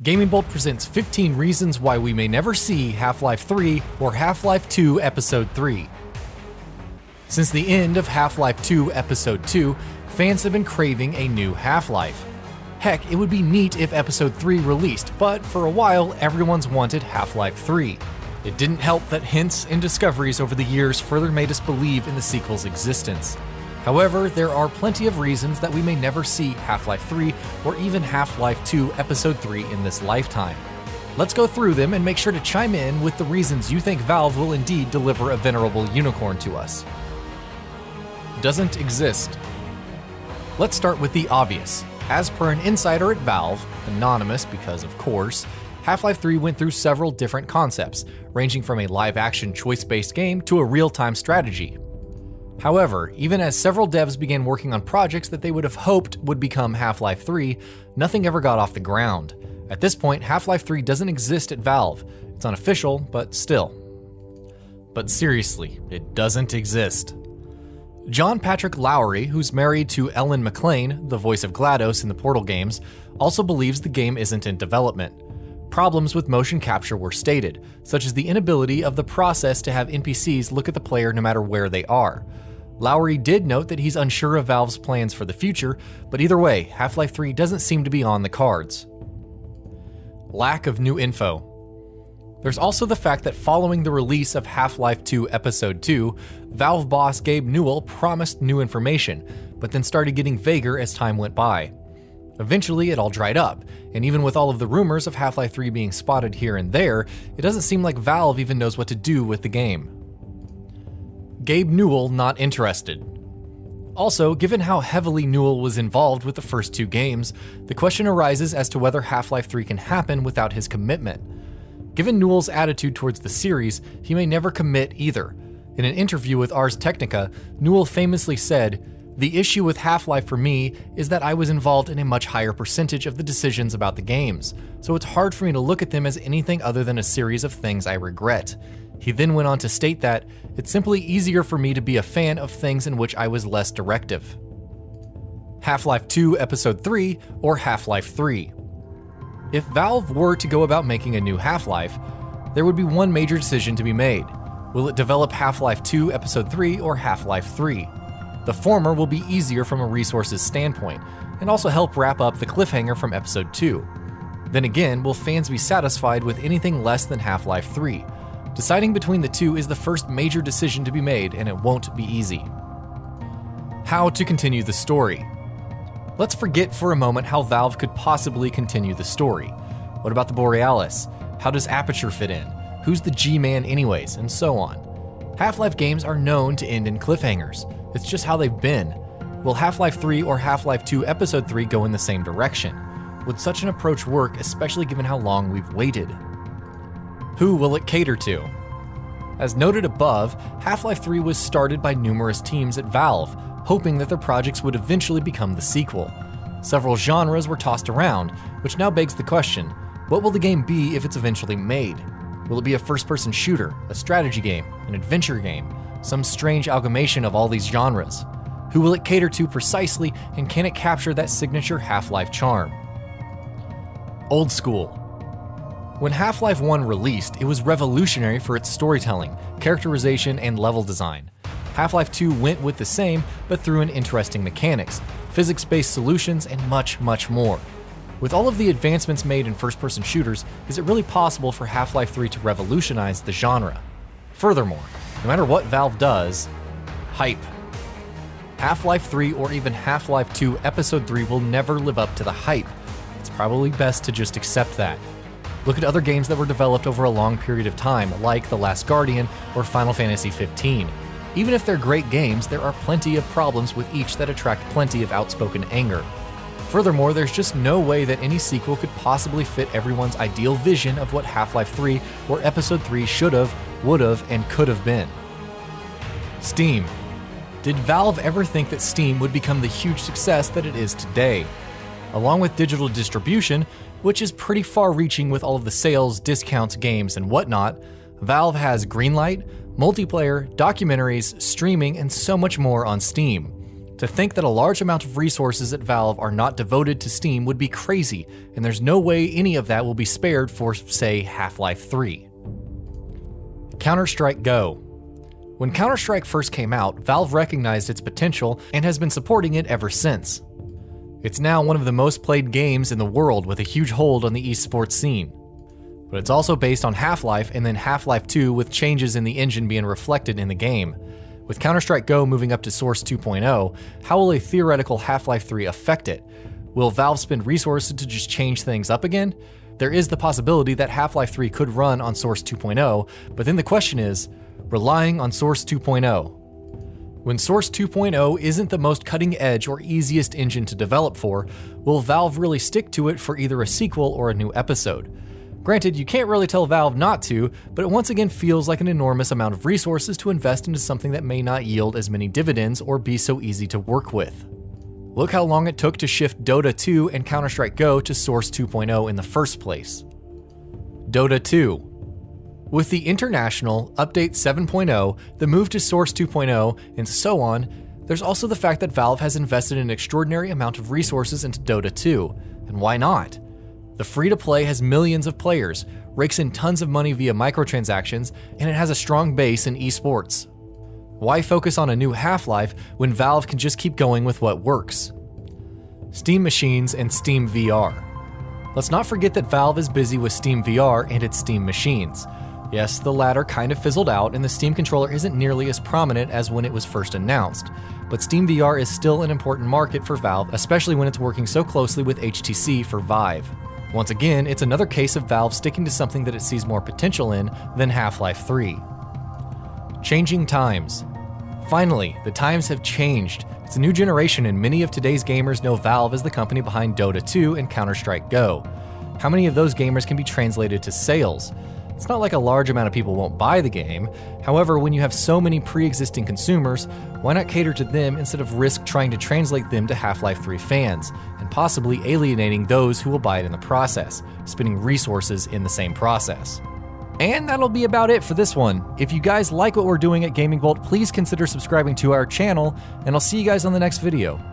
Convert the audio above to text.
GamingBolt presents 15 reasons why we may never see Half-Life 3 or Half-Life 2 Episode 3. Since the end of Half-Life 2 Episode 2, fans have been craving a new Half-Life. Heck, it would be neat if Episode 3 released, but for a while everyone's wanted Half-Life 3. It didn't help that hints and discoveries over the years further made us believe in the sequel's existence. However, there are plenty of reasons that we may never see Half-Life 3 or even Half-Life 2 Episode 3 in this lifetime. Let's go through them and make sure to chime in with the reasons you think Valve will indeed deliver a venerable unicorn to us. Doesn't exist. Let's start with the obvious. As per an insider at Valve, anonymous because of course, Half-Life 3 went through several different concepts, ranging from a live-action choice-based game to a real-time strategy. However, even as several devs began working on projects that they would have hoped would become Half-Life 3, nothing ever got off the ground. At this point, Half-Life 3 doesn't exist at Valve. It's unofficial, but still. But seriously, it doesn't exist. John Patrick Lowry, who's married to Ellen McLean, the voice of GLaDOS in the Portal games, also believes the game isn't in development. Problems with motion capture were stated, such as the inability of the process to have NPCs look at the player no matter where they are. Lowry did note that he's unsure of Valve's plans for the future, but either way, Half-Life 3 doesn't seem to be on the cards. Lack of new info. There's also the fact that following the release of Half-Life 2 Episode 2, Valve boss Gabe Newell promised new information, but then started getting vaguer as time went by. Eventually, it all dried up, and even with all of the rumors of Half-Life 3 being spotted here and there, it doesn't seem like Valve even knows what to do with the game. Gabe Newell not interested. Also, given how heavily Newell was involved with the first two games, the question arises as to whether Half-Life 3 can happen without his commitment. Given Newell's attitude towards the series, he may never commit either. In an interview with Ars Technica, Newell famously said, "The issue with Half-Life for me is that I was involved in a much higher percentage of the decisions about the games, so it's hard for me to look at them as anything other than a series of things I regret." He then went on to state that, "It's simply easier for me to be a fan of things in which I was less directive." Half-Life 2 Episode 3 or Half-Life 3. If Valve were to go about making a new Half-Life, there would be one major decision to be made. Will it develop Half-Life 2 Episode 3 or Half-Life 3? The former will be easier from a resources standpoint, and also help wrap up the cliffhanger from Episode 2. Then again, will fans be satisfied with anything less than Half-Life 3? Deciding between the two is the first major decision to be made, and it won't be easy. How to continue the story. Let's forget for a moment how Valve could possibly continue the story. What about the Borealis? How does Aperture fit in? Who's the G-Man anyways? And so on. Half-Life games are known to end in cliffhangers. It's just how they've been. Will Half-Life 3 or Half-Life 2 Episode 3 go in the same direction? Would such an approach work, especially given how long we've waited? Who will it cater to? As noted above, Half-Life 3 was started by numerous teams at Valve, hoping that their projects would eventually become the sequel. Several genres were tossed around, which now begs the question, what will the game be if it's eventually made? Will it be a first-person shooter, a strategy game, an adventure game, some strange amalgamation of all these genres? Who will it cater to precisely, and can it capture that signature Half-Life charm? Old school. When Half-Life 1 released, it was revolutionary for its storytelling, characterization, and level design. Half-Life 2 went with the same, but threw in interesting mechanics, physics-based solutions, and much, much more. With all of the advancements made in first-person shooters, is it really possible for Half-Life 3 to revolutionize the genre? Furthermore, no matter what Valve does, hype. Half-Life 3 or even Half-Life 2 Episode 3 will never live up to the hype. It's probably best to just accept that. Look at other games that were developed over a long period of time, like The Last Guardian or Final Fantasy 15. Even if they're great games, there are plenty of problems with each that attract plenty of outspoken anger. Furthermore, there's just no way that any sequel could possibly fit everyone's ideal vision of what Half-Life 3 or Episode 3 should've, would've, and could've been. Steam. Did Valve ever think that Steam would become the huge success that it is today? Along with digital distribution, which is pretty far-reaching with all of the sales, discounts, games, and whatnot, Valve has Greenlight, multiplayer, documentaries, streaming, and so much more on Steam. To think that a large amount of resources at Valve are not devoted to Steam would be crazy, and there's no way any of that will be spared for, say, Half-Life 3. Counter-Strike Go. When Counter-Strike first came out, Valve recognized its potential and has been supporting it ever since. It's now one of the most played games in the world with a huge hold on the esports scene. But it's also based on Half-Life and then Half-Life 2 with changes in the engine being reflected in the game. With Counter-Strike Go moving up to Source 2.0, how will a theoretical Half-Life 3 affect it? Will Valve spend resources to just change things up again? There is the possibility that Half-Life 3 could run on Source 2.0, but then the question is, relying on Source 2.0. When Source 2.0 isn't the most cutting edge or easiest engine to develop for, will Valve really stick to it for either a sequel or a new episode? Granted, you can't really tell Valve not to, but it once again feels like an enormous amount of resources to invest into something that may not yield as many dividends or be so easy to work with. Look how long it took to shift Dota 2 and Counter-Strike Go to Source 2.0 in the first place. Dota 2. With the International, Update 7.0, the move to Source 2.0, and so on, there's also the fact that Valve has invested an extraordinary amount of resources into Dota 2, and why not? The free-to-play has millions of players, rakes in tons of money via microtransactions, and it has a strong base in esports. Why focus on a new Half-Life when Valve can just keep going with what works? Steam machines and Steam VR. Let's not forget that Valve is busy with Steam VR and its Steam machines. Yes, the latter kind of fizzled out and the Steam controller isn't nearly as prominent as when it was first announced, but Steam VR is still an important market for Valve, especially when it's working so closely with HTC for Vive. Once again, it's another case of Valve sticking to something that it sees more potential in than Half-Life 3. Changing times. Finally, the times have changed. It's a new generation and many of today's gamers know Valve as the company behind Dota 2 and Counter-Strike Go. How many of those gamers can be translated to sales? It's not like a large amount of people won't buy the game. However, when you have so many pre-existing consumers, why not cater to them instead of risk trying to translate them to Half-Life 3 fans, and possibly alienating those who will buy it in the process, spending resources in the same process. And that'll be about it for this one. If you guys like what we're doing at GamingBolt, please consider subscribing to our channel, and I'll see you guys on the next video.